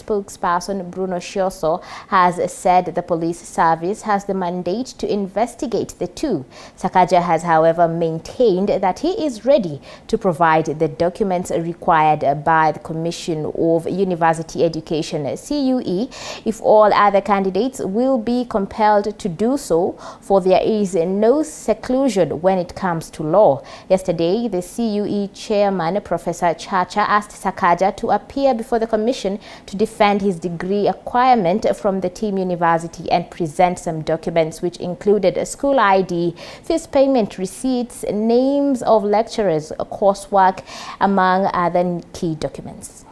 spokesperson Bruno Shioso has said the police service has the mandate to investigate the two. Sakaja has, however, maintained that he is ready to provide the documents required by the Commission of University Education (CUE) if all other candidates will be compelled to do so, for there is no seclusion when it comes to law. Yesterday, the CUE chairman, Professor Chacha, asked Sakaja to appear before the commission to defend his degree acquirement from the team university and present some documents which included a school ID, fees payment receipts, names of lecturers, coursework, among other key documents.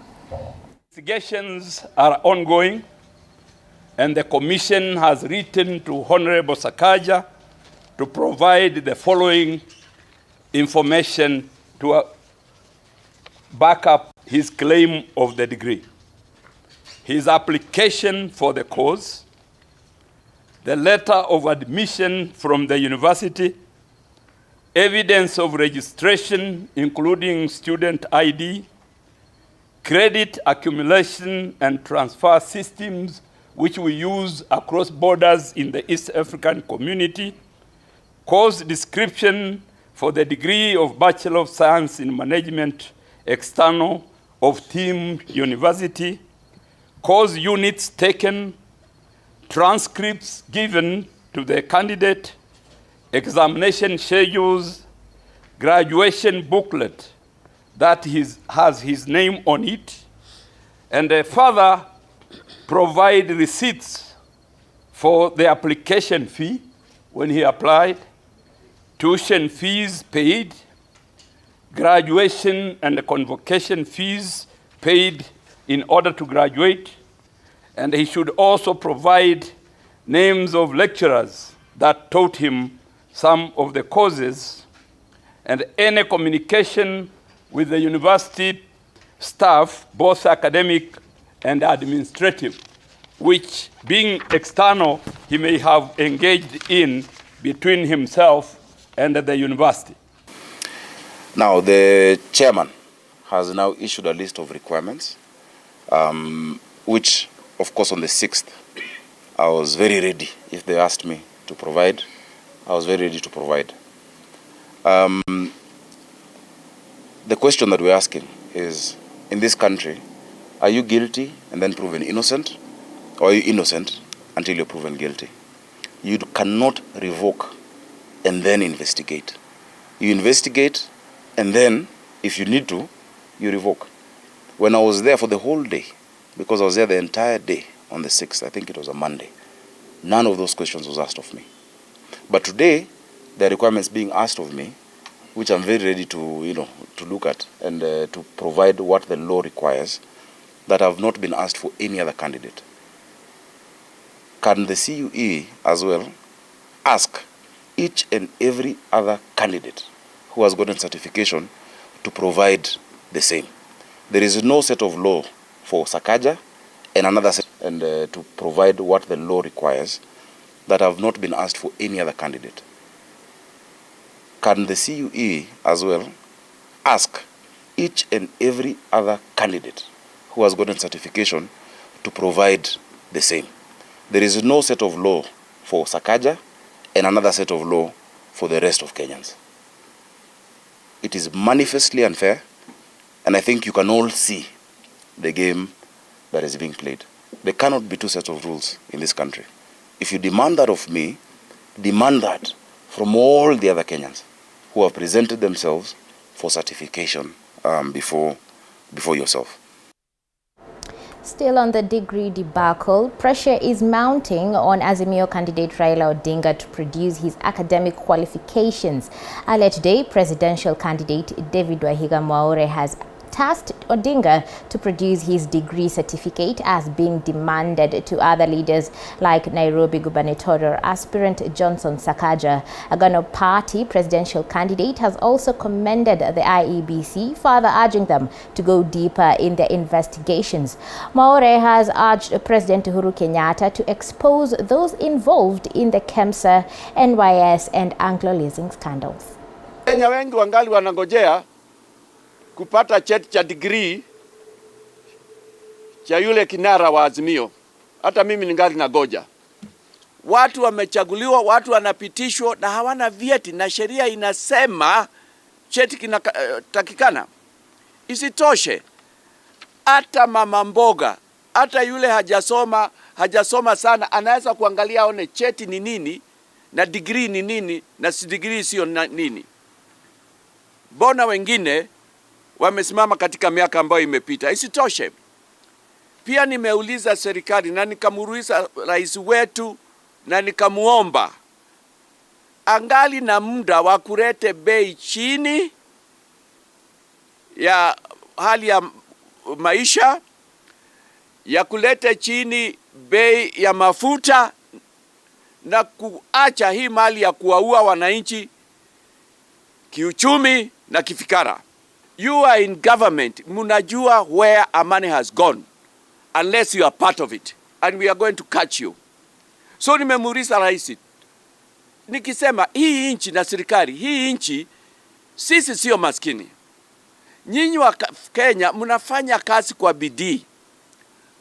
Investigations are ongoing, and the commission has written to Honorable Sakaja to provide the following information to back up his claim of the degree: his application for the course, the letter of admission from the university, evidence of registration including student ID, credit accumulation and transfer systems which we use across borders in the East African community, course description for the degree of Bachelor of Science in Management external of Team University, course units taken, transcripts given to the candidate, examination schedules, graduation booklet that has his name on it, and further provide receipts for the application fee when he applied, tuition fees paid, graduation and convocation fees paid in order to graduate, and he should also provide names of lecturers that taught him some of the courses, and any communication with the university staff, both academic and administrative, which, being external, he may have engaged in between himself and the university. Now, the chairman has now issued a list of requirements, which, of course, on the 6th, I was very ready. If they asked me to provide, I was very ready to provide. The question that we're asking is, in this country, are you guilty and then proven innocent, or are you innocent until you're proven guilty? You cannot revoke and then investigate. You investigate, and then, if you need to, you revoke. When I was there for the whole day, because I was there the entire day on the 6th, I think it was a Monday, none of those questions was asked of me. But today, there are requirements being asked of me, which I'm very ready to, to look at and to provide what the law requires, that have not been asked for any other candidate. Can the CUE as well ask each and every other candidate who has gotten certification to provide the same? There is no set of law for Sakaja and another set, and to provide what the law requires, that have not been asked for any other candidate. Can the CUE as well ask each and every other candidate who has gotten certification to provide the same? There is no set of law for Sakaja and another set of law for the rest of Kenyans. It is manifestly unfair, and I think you can all see the game that is being played. There cannot be two sets of rules in this country. If you demand that of me, demand that from all the other Kenyans who have presented themselves for certification before yourself. Still on the degree debacle, pressure is mounting on Azimio candidate Raila Odinga to produce his academic qualifications. Earlier today, presidential candidate David Wahiga Mwaure has tasked Odinga to produce his degree certificate as being demanded to other leaders like Nairobi gubernatorial aspirant Johnson Sakaja. Agano Party presidential candidate has also commended the IEBC, further urging them to go deeper in their investigations. Mwaure has urged President Uhuru Kenyatta to expose those involved in the KEMSA, NYS and Anglo leasing scandals. Kenya wengi wangali wanangojea kupata cheti cha degree cha yule kinara wa Azimio. Hata mimi ningali na goja. Watu wamechaguliwa, watu wanapitishwa na hawana vyeti, na sheria inasema cheti kinatakikana. Isitoshe, hata mama mboga, hata yule hajasoma sana, anaweza kuangalia aone cheti ni nini na degree ni nini na si degree sio nini. Bona wengine wamesimama katika miaka ambayo imepita. Isitoshe, pia nimeuliza serikali na nikamuuliza rais wetu na nikamuomba angali na muda wa kulete bei chini ya hali ya maisha, ya kulete chini bei ya mafuta na kuacha hii mali ya kuwaua wananchi kiuchumi na kifikara. You are in government, munajua where our money has gone unless you are part of it, and we are going to catch you. So nimemuuliza rais, nikisema hii nchi na serikali, hii nchi sisi sio maskini. Nyinyi wa Kenya mnafanya kazi kwa bidii.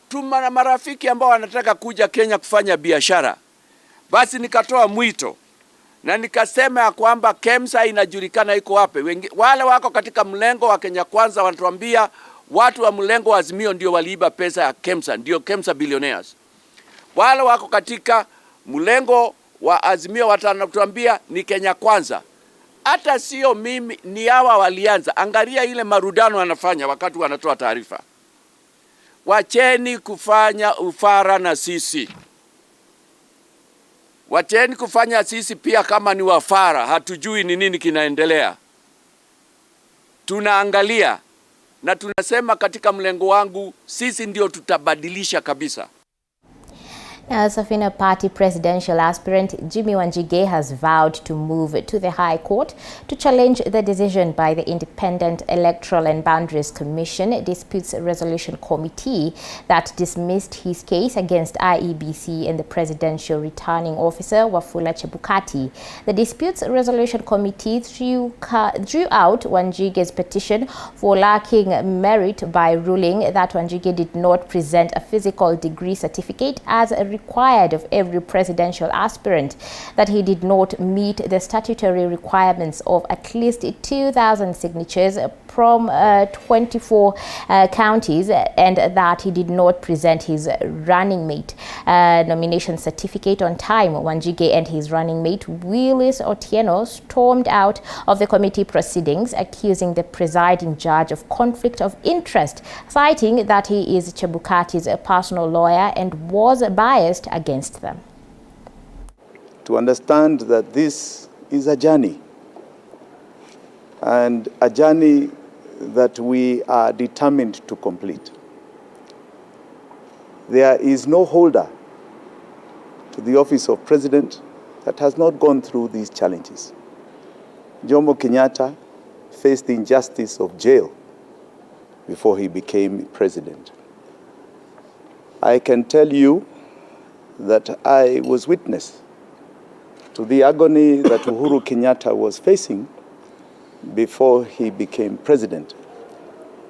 Tuna marafiki ambao wanataka kuja Kenya kufanya biashara. Basi nikatoa mwito na nikasema ya kwamba KEMSA inajulikana iko wapi. Wale wako katika mlengo wa Kenya Kwanza wanatuambia watu wa mlengo wa Azimio ndio waliiba pesa ya KEMSA, ndio KEMSA billionaires. Wale wako katika mlengo wa Azimio wanatuambia ni Kenya Kwanza. Hata sio mimi, ni hawa walianza. Angalia ile marudano wanafanya wakati wanatoa taarifa. Wacheni kufanya ufara na sisi. Wacheni kufanya sisi pia kama ni wafara, hatujui ni nini kinaendelea. Tunaangalia na tunasema katika mlengo wangu sisi ndio tutabadilisha kabisa. Now, Safina Party presidential aspirant Jimmy Wanjige has vowed to move to the High Court to challenge the decision by the Independent Electoral and Boundaries Commission Disputes Resolution Committee that dismissed his case against IEBC and the presidential returning officer Wafula Chebukati. The Disputes Resolution Committee drew out Wanjige's petition for lacking merit by ruling that Wanjige did not present a physical degree certificate as required of every presidential aspirant, that he did not meet the statutory requirements of at least 2,000 signatures from 24 counties, and that he did not present his running mate nomination certificate on time. Wanjige and his running mate Willis Otieno stormed out of the committee proceedings, accusing the presiding judge of conflict of interest, citing that he is Chebukati's personal lawyer and was biased against them. To understand that this is a journey, and a journey that we are determined to complete. There is no holder to the office of president that has not gone through these challenges. Jomo Kenyatta faced the injustice of jail before he became president. I can tell you that I was witness to the agony that Uhuru Kenyatta was facing before he became president.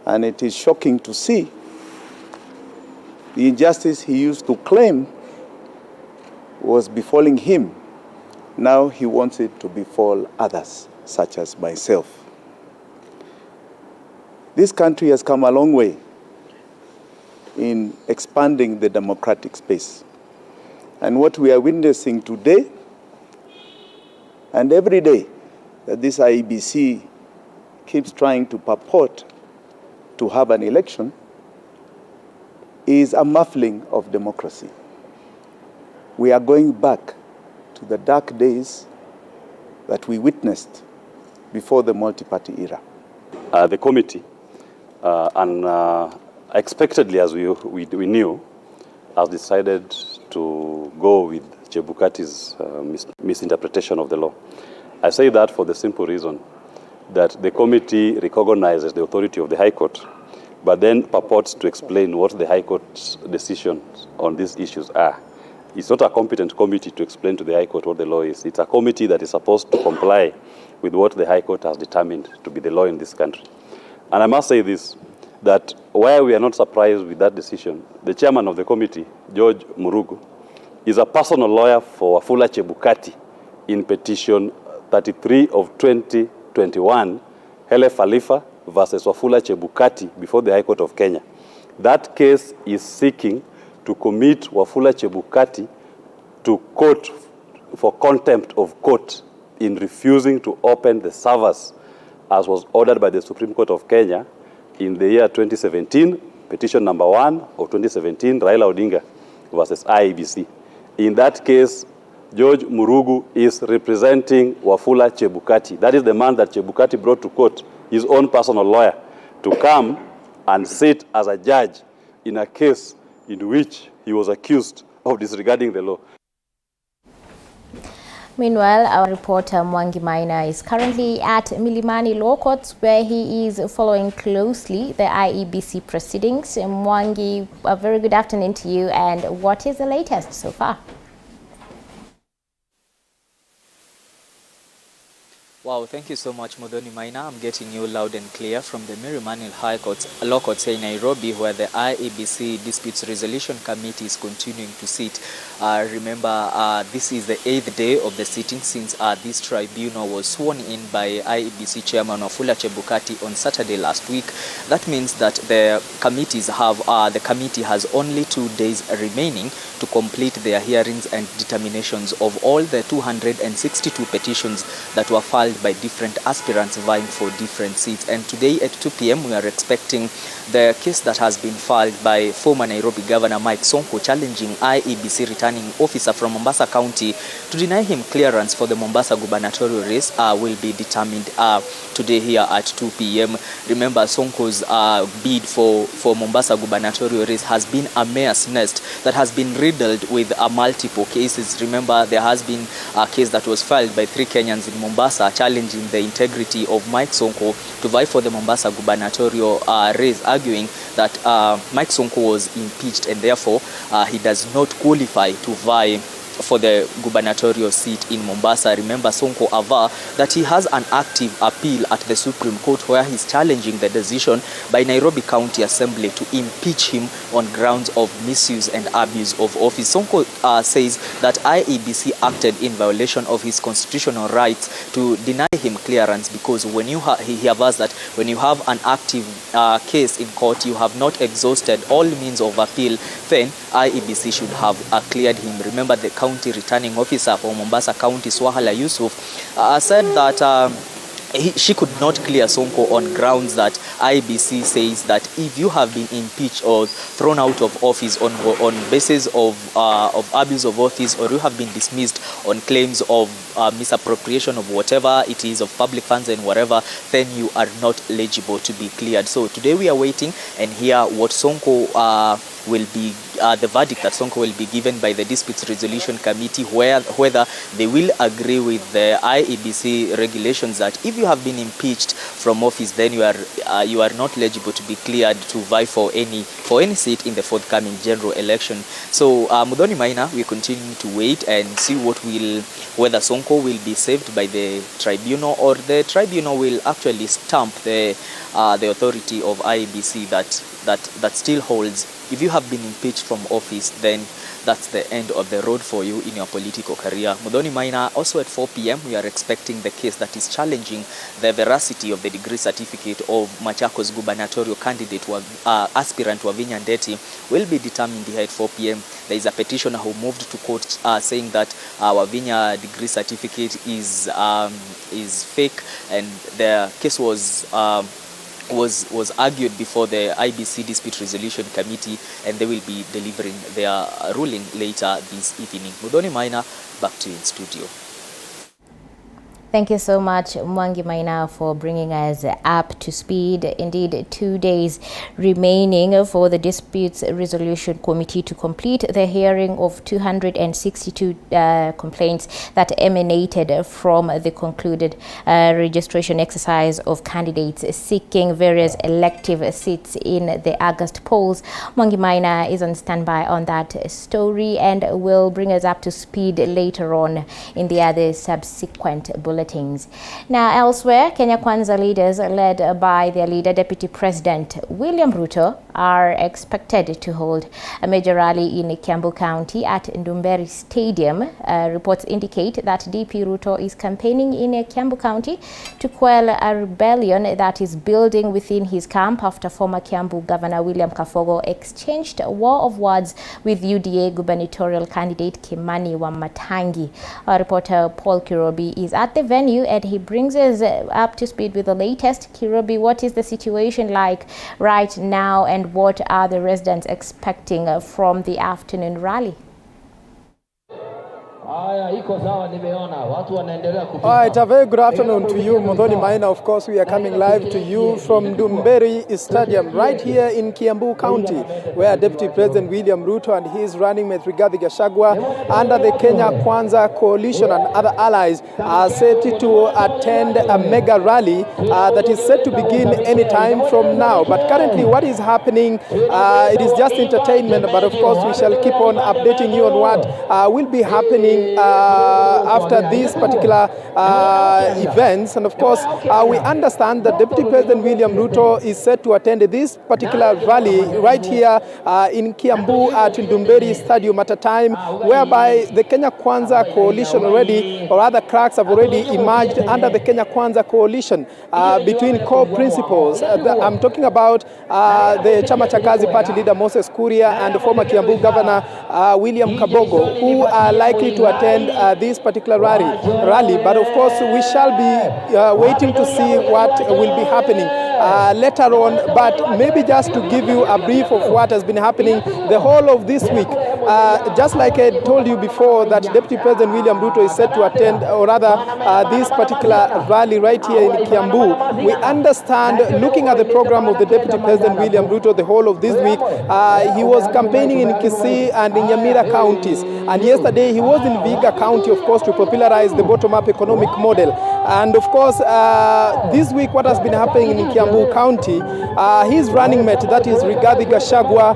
And it is shocking to see the injustice he used to claim was befalling him. Now he wants it to befall others, such as myself. This country has come a long way in expanding the democratic space. And what we are witnessing today and every day, that this IEBC keeps trying to purport to have an election, is a muffling of democracy. We are going back to the dark days that we witnessed before the multi-party era. The committee, unexpectedly as we knew, has decided to go with Chebukati's misinterpretation of the law. I say that for the simple reason that the committee recognizes the authority of the High Court, but then purports to explain what the High Court's decisions on these issues are. It's not a competent committee to explain to the High Court what the law is. It's a committee that is supposed to comply with what the High Court has determined to be the law in this country. And I must say this, that why we are not surprised with that decision, the chairman of the committee, George Murugu, is a personal lawyer for Wafula Chebukati in petition 33 of 2021, Hele Khalifa versus Wafula Chebukati before the High Court of Kenya. That case is seeking to commit Wafula Chebukati to court for contempt of court in refusing to open the servers as was ordered by the Supreme Court of Kenya in the year 2017, petition number 1 of 2017, Raila Odinga versus IEBC. In that case, George Murugu is representing Wafula Chebukati. That is the man that Chebukati brought to court, his own personal lawyer, to come and sit as a judge in a case in which he was accused of disregarding the law. Meanwhile, our reporter Mwangi Maina is currently at Milimani Law Courts, where he is following closely the IEBC proceedings. Mwangi, a very good afternoon to you, and what is the latest so far? Wow, thank you so much, Modoni Maina. I'm getting you loud and clear from the Milimani Law Courts here in Nairobi, where the IEBC Disputes Resolution Committee is continuing to sit. Remember, this is the 8th day of the sitting since this tribunal was sworn in by IEBC Chairman Wafula Chebukati on Saturday last week. That means that the committee has only 2 days remaining to complete their hearings and determinations of all the 262 petitions that were filed by different aspirants vying for different seats. And today at 2 p.m. we are expecting the case that has been filed by former Nairobi Governor Mike Sonko challenging IEBC returning officer from Mombasa County to deny him clearance for the Mombasa gubernatorial race will be determined today here at 2 p.m. Remember, Sonko's bid for Mombasa gubernatorial race has been a mare's nest that has been riddled with multiple cases. Remember, there has been a case that was filed by 3 Kenyans in Mombasa challenging the integrity of Mike Sonko to vie for the Mombasa gubernatorial race, arguing that Mike Sonko was impeached and therefore he does not qualify to vie for the gubernatorial seat in Mombasa. Remember, Sonko aver that he has an active appeal at the Supreme Court where he's challenging the decision by Nairobi County Assembly to impeach him on grounds of misuse and abuse of office. Sonko says that IEBC acted in violation of his constitutional rights to deny him clearance because when you he avers that when you have an active case in court, you have not exhausted all means of appeal, then IEBC should have cleared him. Remember, the county returning officer for Mombasa County, Swahala Yusuf, said that she could not clear Sonko on grounds that IEBC says that if you have been impeached or thrown out of office on basis of abuse of office, or you have been dismissed on claims of misappropriation of whatever it is of public funds and whatever, then you are not eligible to be cleared. So today we are waiting and hear what Sonko will be the verdict that Sonko will be given by the Disputes Resolution Committee, whether they will agree with the IEBC regulations that if you have been impeached from office, then you are not eligible to be cleared to vie for any seat in the forthcoming general election. So Mudhoni Maina, we continue to wait and see whether Sonko will be saved by the tribunal, or the tribunal will actually stamp the authority of IEBC that still holds, if you have been impeached from office, then that's the end of the road for you in your political career. Mudhoni Maina, also at 4 p.m. we are expecting the case that is challenging the veracity of the degree certificate of Machakos gubernatorial candidate aspirant Wavinya Ndeti will be determined here at 4 p.m. There is a petitioner who moved to court saying that Wavinya degree certificate is fake, and the case was argued before the IEBC Dispute Resolution Committee, and they will be delivering their ruling later this evening. Mudhoni Maina, back to you in studio. Thank you so much, Mwangi Maina, for bringing us up to speed. Indeed, 2 days remaining for the Disputes Resolution Committee to complete the hearing of 262 complaints that emanated from the concluded registration exercise of candidates seeking various elective seats in the August polls. Mwangi Maina is on standby on that story and will bring us up to speed later on in the other subsequent bulletins. things. Now, elsewhere, Kenya Kwanza leaders, led by their leader, Deputy President William Ruto, are expected to hold a major rally in Kiambu County at Ndumberi Stadium. Reports indicate that DP Ruto is campaigning in Kiambu County to quell a rebellion that is building within his camp after former Kiambu Governor William Kafogo exchanged a war of words with UDA gubernatorial candidate Kimani Wamatangi. Our reporter Paul Kirobi is at the venue and he brings us up to speed with the latest. Kirobi, what is the situation like right now and what are the residents expecting from the afternoon rally? Alright, a very good afternoon to you, Modoni Maina. Of course, we are coming live to you from Ndumberi Stadium, right here in Kiambu County, where Deputy President William Ruto and his running mate Rigathi Gachagua under the Kenya Kwanza coalition and other allies are set to attend a mega rally that is set to begin any time from now. But currently, what is happening, it is just entertainment, but of course, we shall keep on updating you on what will be happening after these particular events. And of course, we understand that Deputy President William Ruto is set to attend this particular rally right here in Kiambu at Ndumberi Stadium at a time whereby the Kenya Kwanza coalition already, or other cracks have already emerged under the Kenya Kwanza coalition between core principles. I'm talking about the Chama cha Kazi party leader Moses Kuria and former Kiambu Governor William Kabogo, who are likely to attend this particular rally. But of course, we shall be waiting to see what will be happening later on. But maybe just to give you a brief of what has been happening the whole of this week. Just like I told you before, that Deputy President William Ruto is set to attend, or rather this particular rally right here in Kiambu. We understand, looking at the program of the Deputy President William Ruto the whole of this week, he was campaigning in Kisii and in Nyamira counties. And yesterday he was in Vihiga County, of course, to popularize the bottom-up economic model. And of course, this week what has been happening in Kiambu County, his running mate, that is Rigathi Gachagua,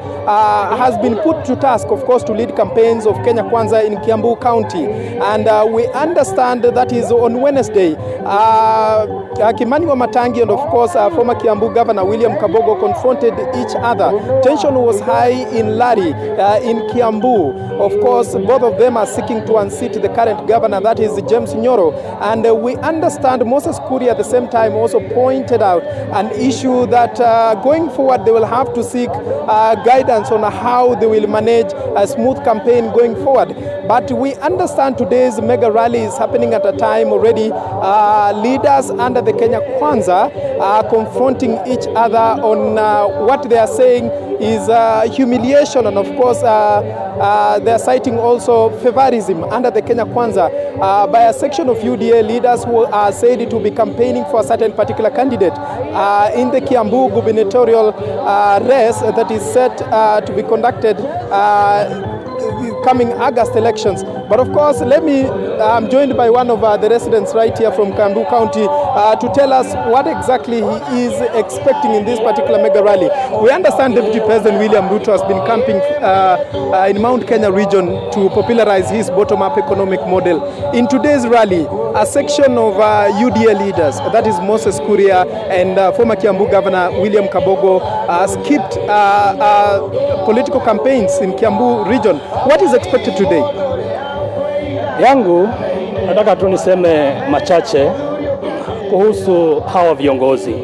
has been put to task, of course, to lead campaigns of Kenya Kwanza in Kiambu County. And we understand that is on Wednesday. Kimani Wamatangi and of course former Kiambu Governor William Kabogo confronted each other. Tension was high in Lari, in Kiambu. Of course, both of them are seeking to unseat the current governor, that is James Nyoro. And we understand Moses Kuria at the same time also pointed out an issue that going forward they will have to seek guidance on how they will manage a smooth campaign going forward. But we understand today's mega rally is happening at a time already leaders under the Kenya Kwanza are confronting each other on what they are saying is humiliation, and of course they are citing also favorism under the Kenya Kwanza by a section of UDA leaders who are said to be campaigning for a certain particular candidate in the Kiambu gubernatorial race that is set to be conducted coming August elections. But of course, I'm joined by one of the residents right here from Kiambu County to tell us what exactly he is expecting in this particular mega rally. We understand Deputy President William Ruto has been camping in Mount Kenya region to popularize his bottom-up economic model. In today's rally, a section of UDA leaders, that is Moses Kuria and former Kiambu Governor William Kabogo, skipped political campaigns in Kiambu region. What is expected today? Yangu nataka tu niseme machache kuhusu hawa viongozi.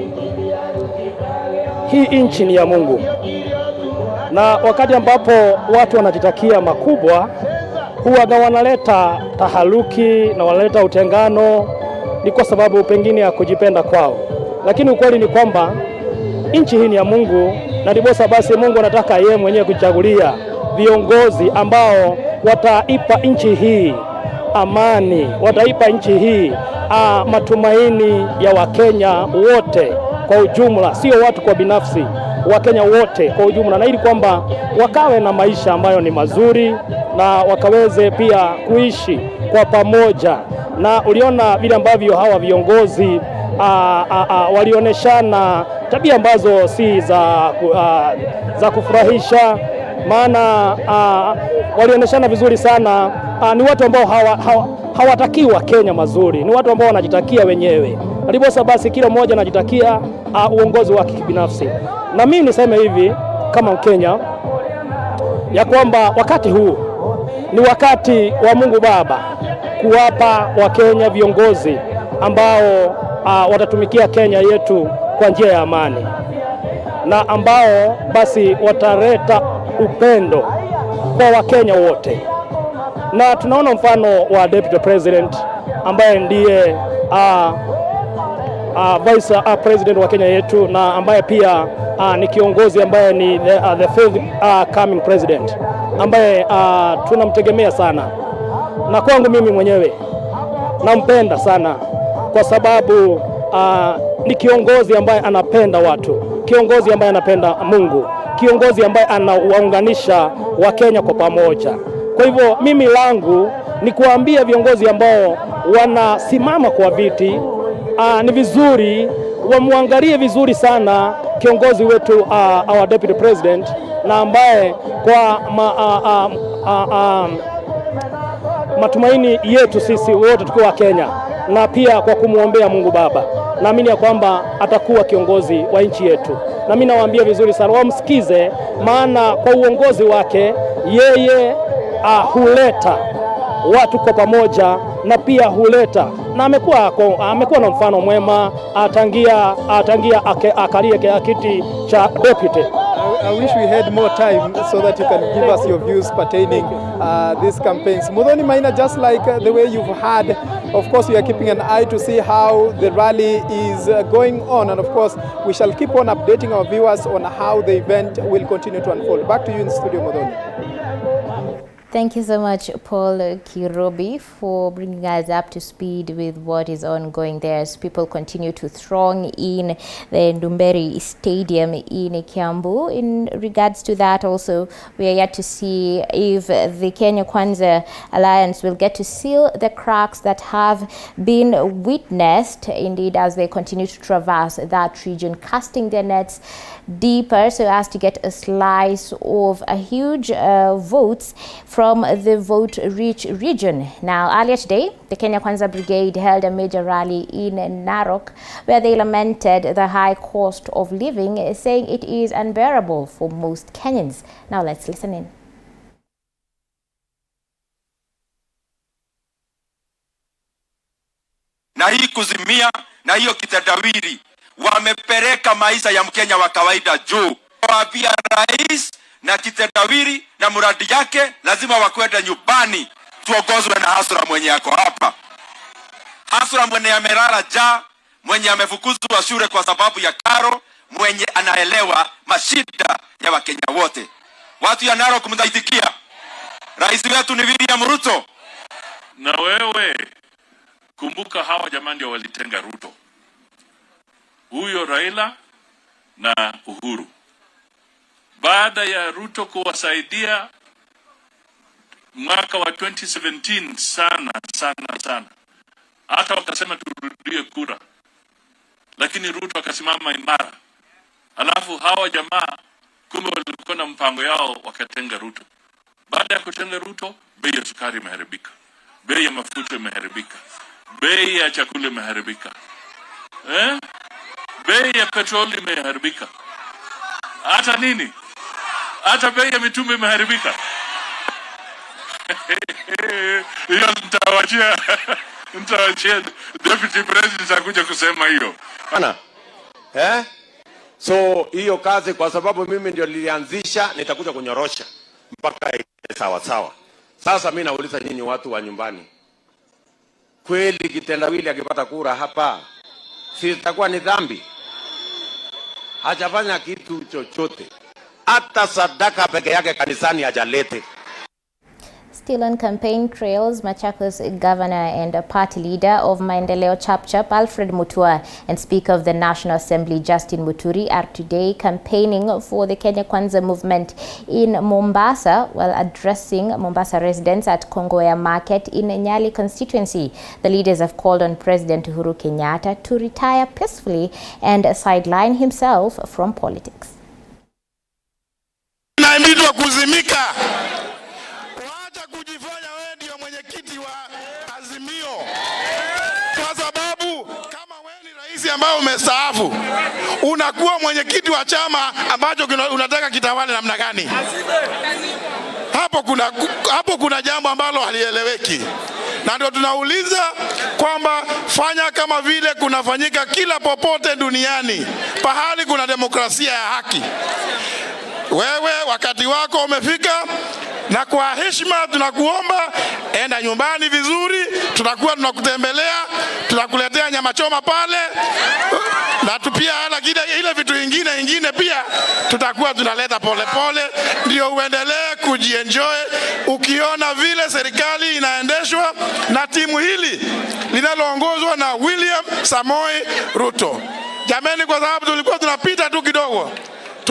Hii nchi ni ya Mungu, na wakati ambapo watu wanajitakia makubwa huwa wanaleta taharuki na wanaleta utengano, ni kwa sababu pengine ya kujipenda kwao. Lakini ukweli ni kwamba nchi hii ni ya Mungu, na ndiposa basi Mungu anataka yeye mwenyewe kuchagulia viongozi ambao wataipa nchi hii amani, wataipa nchi hii matumaini ya Wakenya wote kwa ujumla, sio watu kwa binafsi, Wakenya wote kwa ujumla, na ili kwamba wakawe na maisha ambayo ni mazuri na wakaweze pia kuishi kwa pamoja. Na uliona vile ambavyo hawa viongozi walioneshana tabia ambazo si za kufurahisha, maana walionyeshana vizuri sana. Ni watu ambao hawatakii wa Kenya mazuri, ni watu ambao wanajitakia wenyewe. Aliposa basi kila mmoja anajitakia uongozi wake kibinafsi. Na mimi niseme hivi kama Mkenya ya kwamba wakati huu ni wakati wa Mungu Baba kuwapa Wakenya viongozi ambao watatumikia Kenya yetu kwa njia ya amani, na ambao basi wataleta upendo kwa Wakenya wote. Na tunaona mfano wa Deputy President ambaye ndiye Vice President wa Kenya yetu, na ambaye pia ni kiongozi ambaye ni the fifth coming president ambaye tunamtegemea sana. Na kwangu mimi mwenyewe nampenda sana kwa sababu ni kiongozi ambaye anapenda watu, kiongozi ambaye anapenda Mungu, kiongozi ambaye anawaunganisha Wakenya kwa pamoja. Kwa hivyo mimi langu ni kuambia viongozi ambao wanasimama kwa viti, ni vizuri wamwangalie vizuri sana kiongozi wetu our Deputy President, na ambaye kwa matumaini yetu sisi wote tukiwa Kenya, na pia kwa kumwombea Mungu Baba, naamini ya kwamba atakuwa kiongozi wa nchi yetu. Na mimi nawaambia vizuri sana wamsikize, maana kwa uongozi wake yeye huleta watu kwa pamoja, na pia huleta, na amekuwa na mfano mwema atangia akalie kiti cha deputy. I wish we had more time so that you can give us your views pertaining these campaigns. Muthoni Maina, just like the way you've had, of course we are keeping an eye to see how the rally is going on, and of course we shall keep on updating our viewers on how the event will continue to unfold. Back to you in the studio, Muthoni. Thank you so much, Paul Kirobi, for bringing us up to speed with what is ongoing there as people continue to throng in the Ndumberi Stadium in Kiambu. In regards to that also, we are yet to see if the Kenya Kwanza Alliance will get to seal the cracks that have been witnessed, indeed, as they continue to traverse that region, casting their nets deeper so as to get a slice of a huge votes from the vote-rich region. Now, earlier today, the Kenya Kwanza Brigade held a major rally in Narok where they lamented the high cost of living, saying it is unbearable for most Kenyans. Now, let's listen in. Na hii kuzimia na hiyo kitendawili wamepeleka maisha ya Mkenya wa kawaida juu. Waambia rais na kitendawili na muradi yake lazima wakwenda nyumbani, tuongozwe na hasura mwenye yako hapa. Hasura mwenye amelala njaa, mwenye amefukuzwa shule kwa sababu ya karo, mwenye anaelewa mashida ya Wakenya wote. Watu ya Narok mtaitikia. Rais wetu ni William Ruto. Na wewe kumbuka hawa jamani ndio walitenga Ruto. Huyo Raila na Uhuru. Baada ya Ruto kuwasaidia mwaka wa 2017 sana. Hata wakasema turudie kura. Lakini Ruto akasimama imara. Alafu hawa jamaa kumbe walikuwa na mpango yao wakatenga Ruto. Baada ya kutenga Ruto, bei ya sukari imeharibika. Bei ya mafuta imeharibika. Bei ya chakula imeharibika. Bei ya petroli imeharibika. Hata nini? Hata bei ya mitume imeharibika. Hiyo nitawachia Deputy President akuja kusema hiyo. Ana. So hiyo kazi kwa sababu mimi ndio nilianzisha, nitakuja kunyorosha mpaka sawa sawa. Sasa mimi nauliza nyinyi watu wa nyumbani. Kweli kitendawili akipata kura hapa, si itakuwa ni dhambi? Hajafanya kitu chochote. Hata sadaka peke yake kanisani hajalete. Still on campaign trails, Machakos Governor and party leader of Maendeleo Chapchap, Alfred Mutua, and Speaker of the National Assembly, Justin Muturi, are today campaigning for the Kenya Kwanza movement in Mombasa while addressing Mombasa residents at Kongoya Market in Nyali constituency. The leaders have called on President Uhuru Kenyatta to retire peacefully and sideline himself from politics. unaimbitwa kuzimika. Wacha kujifanya wewe ndio mwenyekiti wa Azimio, kwa sababu kama wewe ni rais ambaye umestaafu, unakuwa mwenyekiti wa chama ambacho unataka kitawale namna gani? Hapo kuna jambo ambalo halieleweki, na ndio tunauliza kwamba fanya kama vile kunafanyika kila popote duniani pahali kuna demokrasia ya haki. Wewe wakati wako umefika, na kwa heshima tunakuomba enda nyumbani vizuri. Tutakuwa tunakutembelea, tunakuletea nyama choma pale, na tupia ile vitu ingine pia tutakuwa tunaleta polepole, ndio uendelee kujienjoy ukiona vile serikali inaendeshwa na timu hili linaloongozwa na William Samoei Ruto. Jameni, kwa sababu tulikuwa tunapita tu kidogo,